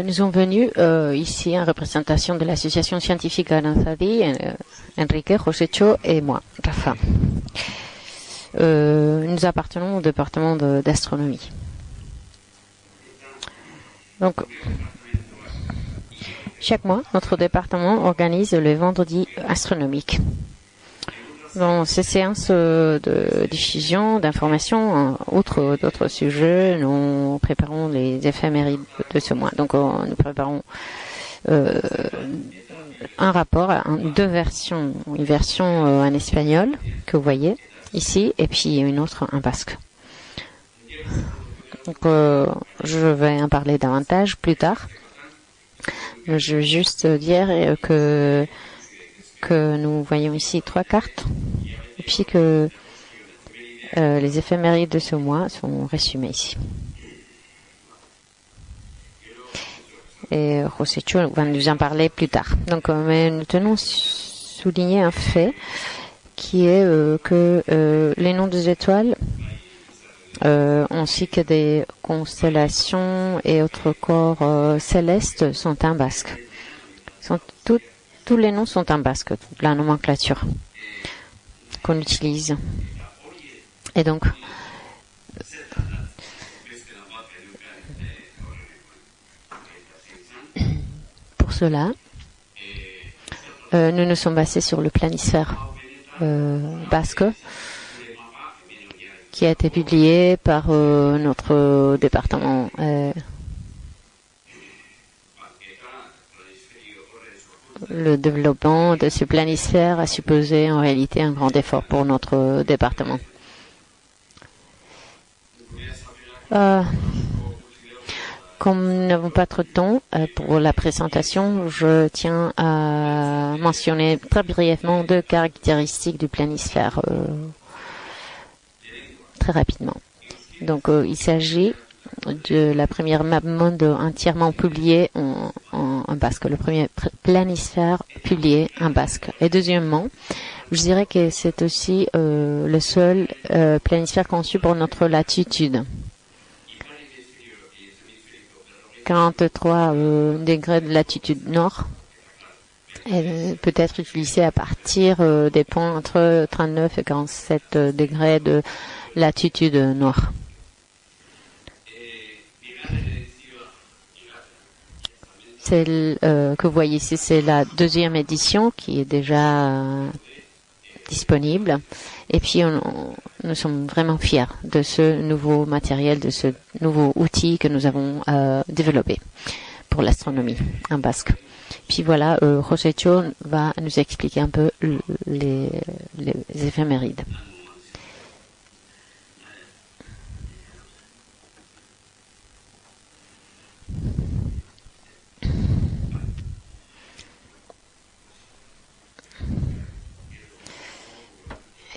Nous sommes venus ici en représentation de l'association scientifique Aranzadi, Enrique, Josecho et moi, Rafa. Nous appartenons au département d'astronomie. Donc, chaque mois, notre département organise le vendredi astronomique. Dans ces séances de diffusion d'informations, outre d'autres sujets, nous préparons les éphémérides de ce mois. Donc, nous préparons un rapport en deux versions. Une version en espagnol, que vous voyez ici, et puis une autre en basque. Donc, je vais en parler davantage plus tard. Je veux juste dire que nous voyons ici 3 cartes et puis que les éphémérides de ce mois sont résumées ici. Et Josecho va nous en parler plus tard. Donc, mais nous tenons à souligner un fait qui est que les noms des étoiles ainsi que des constellations et autres corps célestes sont en basque. Tous les noms sont en basque, la nomenclature qu'on utilise. Et donc, pour cela, nous nous sommes basés sur le planisphère basque qui a été publié par notre département. Le développement de ce planisphère a supposé en réalité un grand effort pour notre département. Comme nous n'avons pas trop de temps pour la présentation, je tiens à mentionner très brièvement 2 caractéristiques du planisphère très rapidement. Donc, il s'agit de la première map monde entièrement publiée en basque, le premier planisphère publié en basque. Et deuxièmement, je dirais que c'est aussi le seul planisphère conçu pour notre latitude. 43 degrés de latitude nord et peut être utilisé à partir des points entre 39 et 47 degrés de latitude nord. Celle que vous voyez ici, c'est la 2e édition qui est déjà disponible. Et puis, nous sommes vraiment fiers de ce nouveau matériel, de ce nouveau outil que nous avons développé pour l'astronomie en basque. Puis voilà, Josecho va nous expliquer un peu les éphémérides.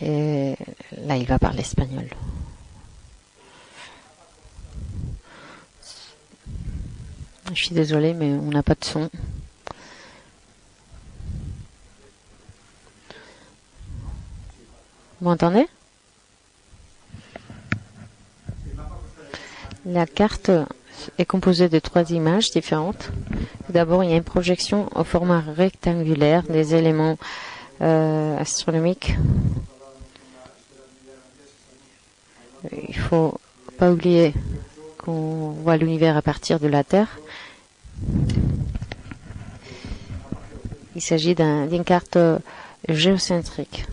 Et là, il va parler espagnol. Je suis désolée, mais on n'a pas de son. Vous m'entendez? La carte est composée de 3 images différentes. D'abord, il y a une projection au format rectangulaire des éléments astronomiques. Il ne faut pas oublier qu'on voit l'univers à partir de la Terre. Il s'agit d'une carte géocentrique.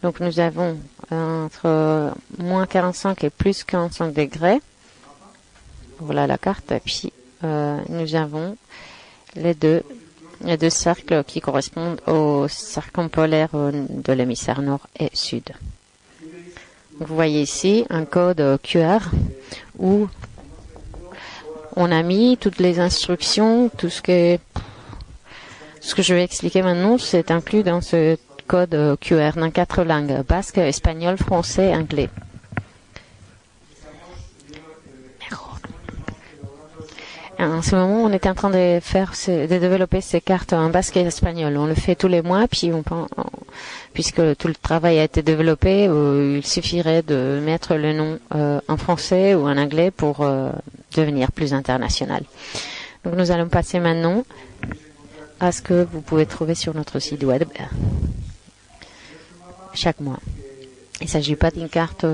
Donc nous avons entre moins 45 et plus 45 degrés. Voilà la carte. Et puis nous avons les deux cercles qui correspondent aux circumpolaires de l'hémisphère nord et sud. Vous voyez ici un code QR où on a mis toutes les instructions, tout ce que je vais expliquer maintenant, c'est inclus dans ce code QR dans 4 langues, basque, espagnol, français, anglais. En ce moment, on est en train de développer ces cartes en basque et espagnol. On le fait tous les mois, puis puisque tout le travail a été développé, il suffirait de mettre le nom en français ou en anglais pour devenir plus international. Donc nous allons passer maintenant à ce que vous pouvez trouver sur notre site web chaque mois. Il ne s'agit pas d'une carte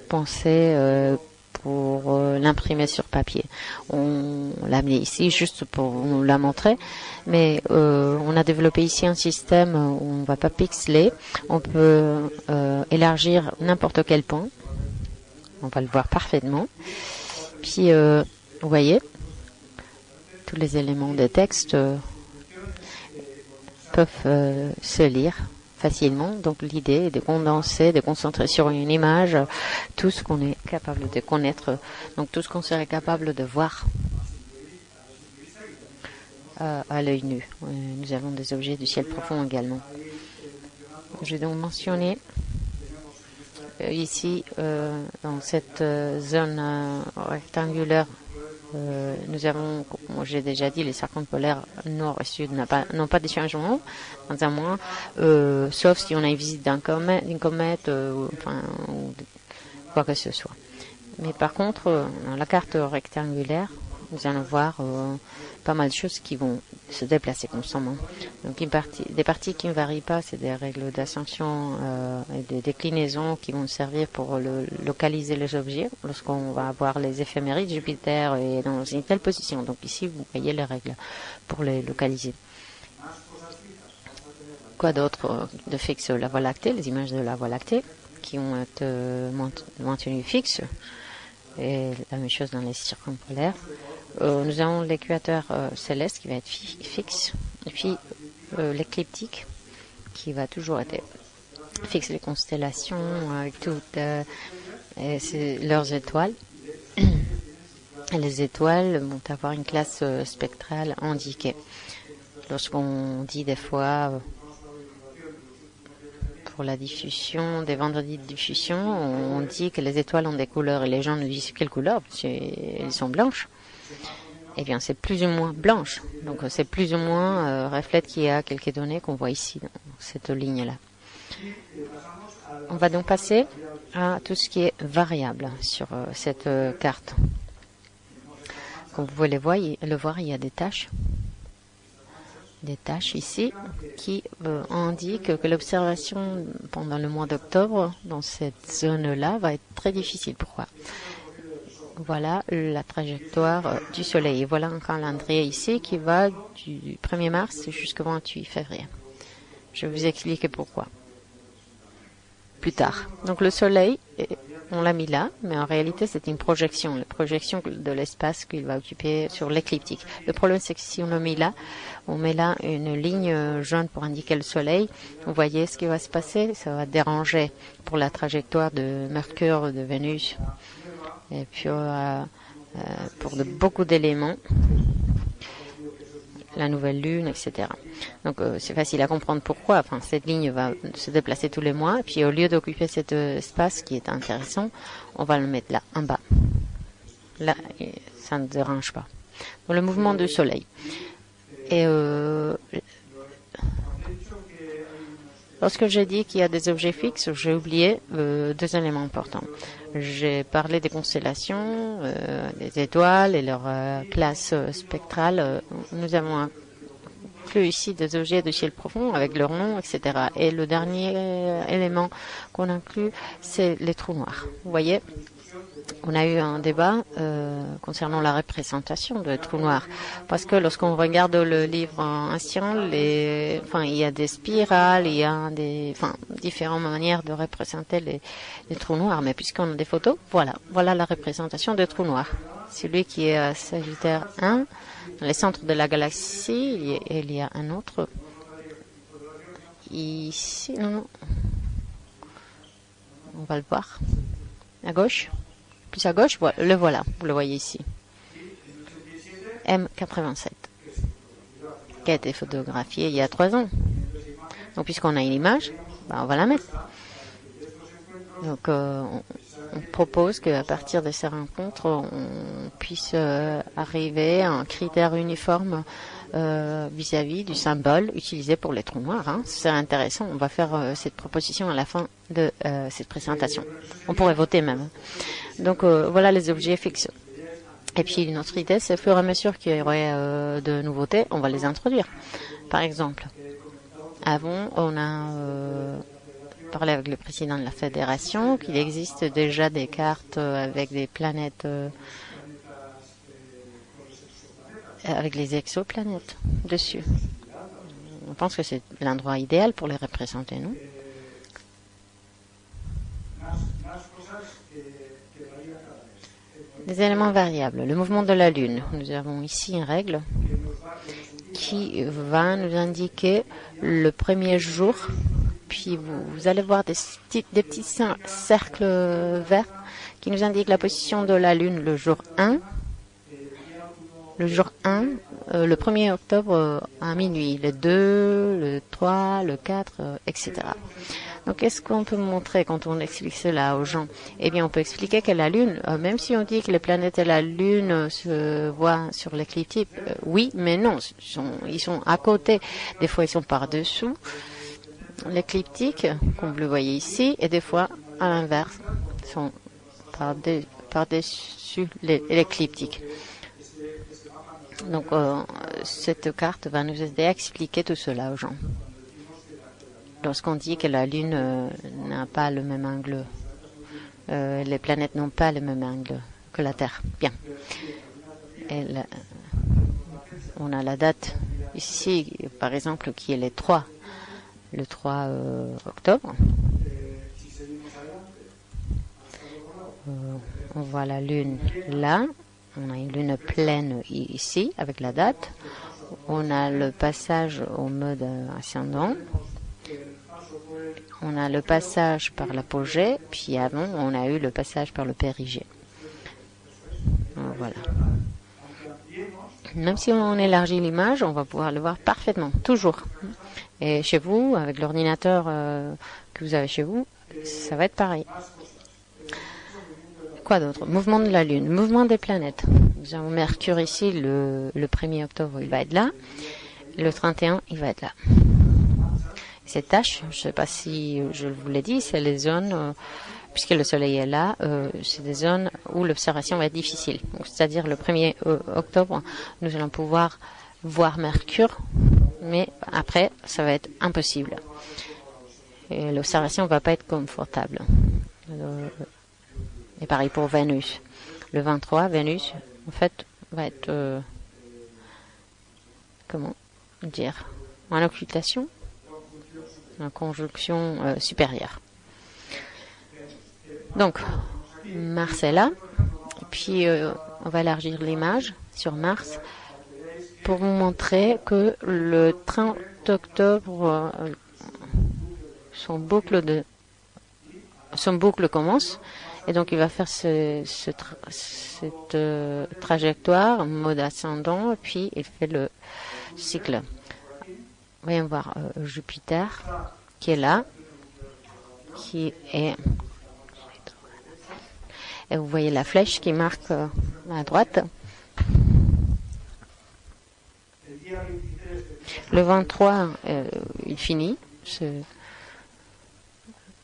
pensée pour l'imprimer sur papier. On l'a mis ici juste pour vous la montrer, mais on a développé ici un système où on ne va pas pixeler. On peut élargir n'importe quel point. On va le voir parfaitement. Puis, vous voyez, tous les éléments de texte peuvent se lire facilement. Donc l'idée est de condenser, de concentrer sur une image tout ce qu'on est capable de connaître, donc tout ce qu'on serait capable de voir à l'œil nu. Nous avons des objets du ciel profond également. Je vais donc mentionner ici dans cette zone rectangulaire. Nous avons, comme j'ai déjà dit, les serpents polaires nord et sud n'ont pas de changement dans un mois, sauf si on a une visite d'une comète ou quoi que ce soit. Mais par contre, dans la carte rectangulaire, nous allons voir pas mal de choses qui vont se déplacer constamment. Donc des parties qui ne varient pas, c'est des règles d'ascension et des déclinaisons qui vont servir pour localiser les objets lorsqu'on va avoir les éphémérides. Jupiter est dans une telle position. Donc ici, vous voyez les règles pour les localiser. Quoi d'autre de fixe? La Voie lactée, les images de la Voie lactée qui ont été maintenues fixes. Et la même chose dans les circons polaires. Nous avons l'équateur céleste qui va être fixe, et puis l'écliptique qui va toujours être fixe, les constellations avec toutes leurs étoiles. Et les étoiles vont avoir une classe spectrale indiquée. Lorsqu'on dit des fois pour la diffusion, des vendredis de diffusion, on dit que les étoiles ont des couleurs et les gens nous disent quelles couleurs, parce qu'elles sont blanches. Eh bien, c'est plus ou moins blanche. Donc, c'est plus ou moins reflète qu'il y a quelques données qu'on voit ici, dans cette ligne-là. On va donc passer à tout ce qui est variable sur cette carte. Comme vous pouvez le voir, il y a des taches. Des taches ici qui indiquent que l'observation pendant le mois d'octobre dans cette zone-là va être très difficile. Pourquoi ? Voilà la trajectoire du Soleil. Et voilà un calendrier ici qui va du 1er mars jusqu'au 28 février. Je vais vous expliquer pourquoi plus tard. Donc le Soleil, on l'a mis là, mais en réalité c'est une projection, la projection de l'espace qu'il va occuper sur l'écliptique. Le problème c'est que si on le met là, on met là une ligne jaune pour indiquer le Soleil. Vous voyez ce qui va se passer, ça va déranger pour la trajectoire de Mercure, de Vénus. Et puis pour beaucoup d'éléments, la nouvelle lune, etc. Donc c'est facile à comprendre pourquoi. Enfin, cette ligne va se déplacer tous les mois. Et puis au lieu d'occuper cet espace qui est intéressant, on va le mettre là, en bas. Là, ça ne dérange pas. Donc le mouvement du Soleil. Et lorsque j'ai dit qu'il y a des objets fixes, j'ai oublié deux éléments importants. J'ai parlé des constellations, des étoiles et leur classe spectrale. Nous avons inclus ici des objets de ciel profond avec leur nom, etc. Et le dernier élément qu'on inclut, c'est les trous noirs. Vous voyez ? On a eu un débat concernant la représentation de trous noirs. Parce que lorsqu'on regarde le livre ancien, il y a des spirales, il y a différentes manières de représenter les trous noirs. Mais puisqu'on a des photos, voilà la représentation des trous noirs. Celui qui est à Sagittaire 1, dans les centres de la galaxie, il y a un autre. Ici, non. On va le voir. À gauche. Plus à gauche, le voilà, vous le voyez ici. M87, qui a été photographié il y a 3 ans. Donc, puisqu'on a une image, on va la mettre. Donc, on propose qu'à partir de ces rencontres, on puisse arriver à un critère uniforme vis-à-vis du symbole utilisé pour les trous noirs. C'est intéressant. On va faire cette proposition à la fin de cette présentation. On pourrait voter même. Donc voilà les objets fixes. Et puis notre idée, c'est au fur et à mesure qu'il y aurait de nouveautés, on va les introduire. Par exemple, avant, on a parlé avec le président de la fédération qu'il existe déjà des cartes avec des planètes, avec les exoplanètes dessus. On pense que c'est l'endroit idéal pour les représenter, non? Des éléments variables. Le mouvement de la Lune. Nous avons ici une règle qui va nous indiquer le premier jour. Puis vous allez voir des petits cercles verts qui nous indiquent la position de la Lune le jour 1. Le jour 1, le 1er octobre à minuit, le 2, le 3, le 4, etc. Donc, qu'est-ce qu'on peut montrer quand on explique cela aux gens? Eh bien, on peut expliquer que la Lune, même si on dit que les planètes et la Lune se voient sur l'écliptique, oui, mais non, ils sont à côté. Des fois, ils sont par-dessous l'écliptique, comme vous le voyez ici, et des fois, à l'inverse, ils sont par-dessus l'écliptique. Donc, cette carte va nous aider à expliquer tout cela aux gens. Lorsqu'on dit que la Lune n'a pas le même angle, les planètes n'ont pas le même angle que la Terre. Bien. On a la date ici, par exemple, qui est le 3 octobre. On voit la Lune là. On a une lune pleine ici, avec la date. On a le passage au mode ascendant. On a le passage par l'apogée, puis avant, on a eu le passage par le périgée. Voilà. Même si on élargit l'image, on va pouvoir le voir parfaitement, toujours. Et chez vous, avec l'ordinateur que vous avez chez vous, ça va être pareil. Quoi d'autre? Mouvement de la Lune, mouvement des planètes. Nous avons Mercure ici, le 1er octobre, il va être là. Le 31, il va être là. Ces taches, je ne sais pas si je vous l'ai dit, c'est les zones, puisque le Soleil est là, c'est des zones où l'observation va être difficile. C'est-à-dire le 1er octobre, nous allons pouvoir voir Mercure, mais après, ça va être impossible. Et l'observation ne va pas être confortable. Et pareil pour Vénus. Le 23, Vénus, en fait, va être, comment dire, en occultation, en conjonction supérieure. Donc, Mars est là. Et puis, on va élargir l'image sur Mars pour vous montrer que le 30 octobre, son boucle commence. Et donc, il va faire cette trajectoire en mode ascendant, et puis il fait le cycle. Voyons voir Jupiter, qui est là, qui est... Et vous voyez la flèche qui marque à droite. Le 23, il finit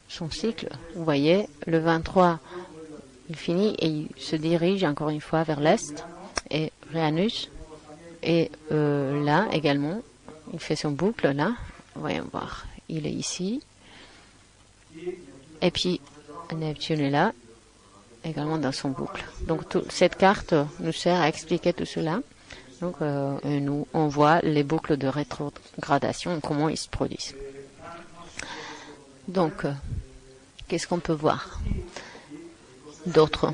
son cycle. Vous voyez, le 23, il finit et il se dirige encore une fois vers l'est et Uranus. Et là également, il fait son boucle là. Voyons voir, il est ici. Et puis Neptune est là, également dans son boucle. Donc cette carte nous sert à expliquer tout cela. Donc nous, on voit les boucles de rétrogradation, comment ils se produisent. Donc, qu'est-ce qu'on peut voir d'autre?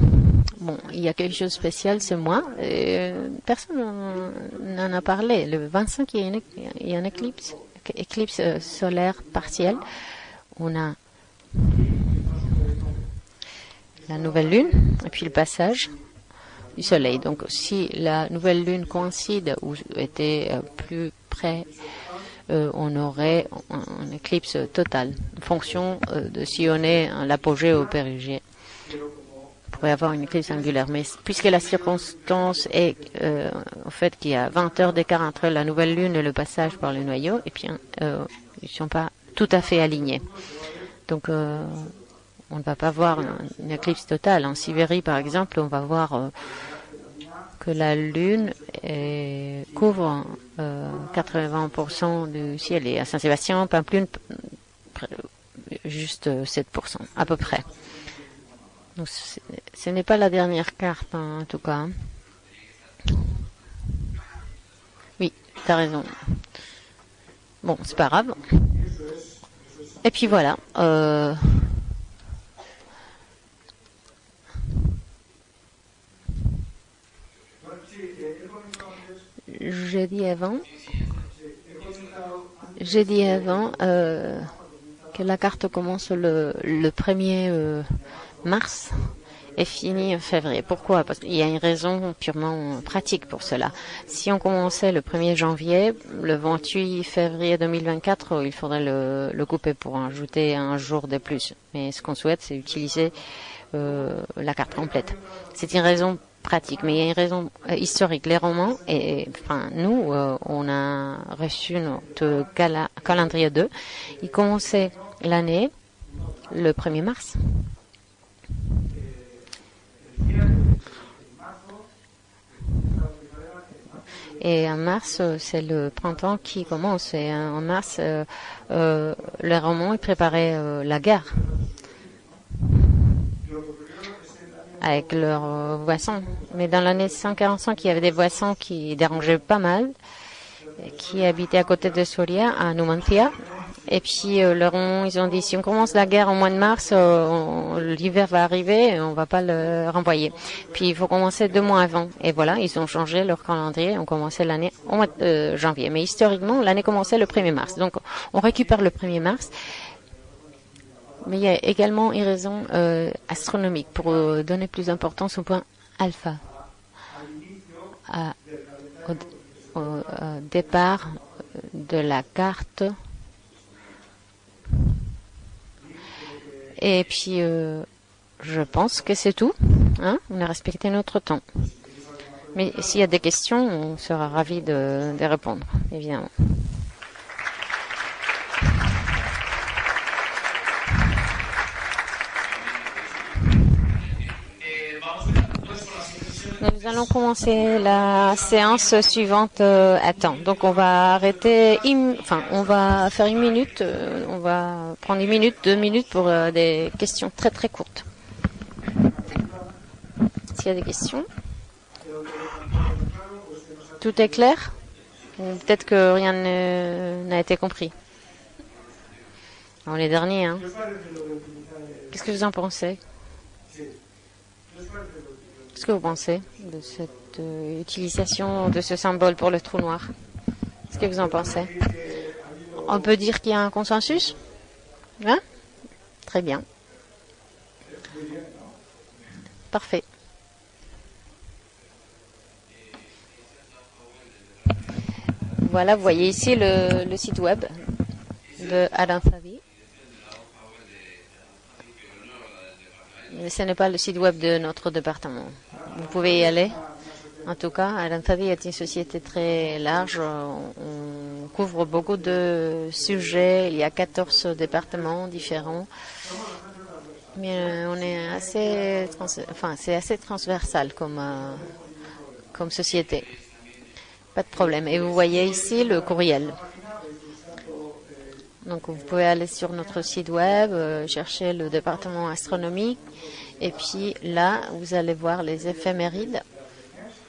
Bon, il y a quelque chose de spécial ce mois. Personne n'en a parlé. Le 25, il y a une éclipse solaire partielle. On a la nouvelle lune et puis le passage du soleil. Donc, si la nouvelle lune coïncide ou était plus près, on aurait une éclipse totale, en fonction de si on est à l'apogée ou au périgée. On pourrait avoir une éclipse angulaire. Mais puisque la circonstance est en fait qu'il y a 20 heures d'écart entre la nouvelle lune et le passage par le noyau, et bien, ils ne sont pas tout à fait alignés. Donc, on ne va pas voir une éclipse totale. En Sibérie, par exemple, on va voir que la Lune couvre 80% du ciel. Et à Saint-Sébastien, Pampelune, juste 7%, à peu près. Donc, ce n'est pas la dernière carte, hein, en tout cas. Oui, tu as raison. Bon, c'est pas grave. Et puis voilà. J'ai dit avant que la carte commence le 1er mars et finit en février. Pourquoi? Parce qu'il y a une raison purement pratique pour cela. Si on commençait le 1er janvier, le 28 février 2024, il faudrait le couper pour ajouter un jour de plus. Mais ce qu'on souhaite, c'est utiliser la carte complète. C'est une raison pratique, mais il y a une raison historique. Les romans, nous, on a reçu notre calendrier 2. Il commençait l'année le 1er mars. Et en mars, c'est le printemps qui commence. Et en mars, les Romains ils préparaient la guerre avec leurs voisins. Mais dans l'année 145, il y avait des voisins qui dérangeaient pas mal, qui habitaient à côté de Soria, à Numantia. Et puis les Romains, ils ont dit, si on commence la guerre au mois de mars, l'hiver va arriver et on va pas le renvoyer. Puis il faut commencer 2 mois avant. Et voilà, ils ont changé leur calendrier. On commençait l'année au mois de janvier. Mais historiquement, l'année commençait le 1er mars. Donc on récupère le 1er mars. Mais il y a également une raison astronomique pour donner plus d'importance au point alpha. Au départ de la carte. Et puis, je pense que c'est tout. Hein, on a respecté notre temps. Mais s'il y a des questions, on sera ravis de répondre, évidemment. Nous allons commencer la séance suivante à temps. Donc on va arrêter, on va faire 1 minute, on va prendre 1 minute, 2 minutes pour des questions très très courtes. S'il y a des questions? Tout est clair? Ou peut-être que rien n'a été compris? Alors les derniers, hein. Qu'est-ce que vous en pensez? Qu'est-ce que vous pensez de cette utilisation de ce symbole pour le trou noir? Qu'est-ce que vous en pensez? On peut dire qu'il y a un consensus? Hein? Très bien. Parfait. Voilà, vous voyez ici le site web de Alain Favy. Mais ce n'est pas le site web de notre département. Vous pouvez y aller. En tout cas, Alain Favy est une société très large. On couvre beaucoup de sujets. Il y a 14 départements différents. Mais on est assez, c'est assez transversal comme société. Pas de problème. Et vous voyez ici le courriel. Donc vous pouvez aller sur notre site web, chercher le département astronomique, et puis là, vous allez voir les éphémérides.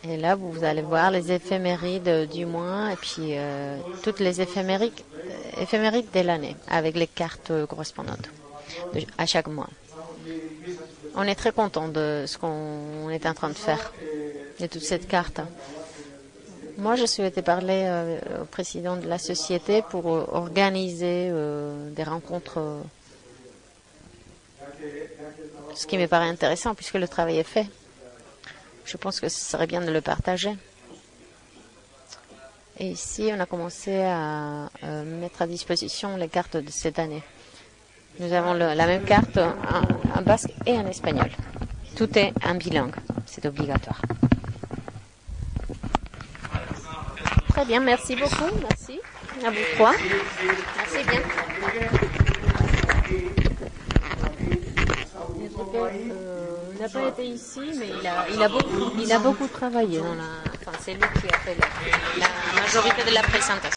Et là, vous allez voir les éphémérides du mois, et puis toutes les éphémérides de l'année, avec les cartes correspondantes à chaque mois. On est très content de ce qu'on est en train de faire, de toute cette carte. Moi, je souhaitais parler au président de la société pour organiser des rencontres, ce qui me paraît intéressant puisque le travail est fait. Je pense que ce serait bien de le partager. Et ici, on a commencé à mettre à disposition les cartes de cette année. Nous avons la même carte en basque et en espagnol. Tout est en bilingue, c'est obligatoire. Très bien, merci beaucoup. Merci à vous trois. Merci bien. N'a pas été était ici, mais il a beaucoup travaillé dans la. Enfin, c'est lui qui a fait la majorité de la présentation.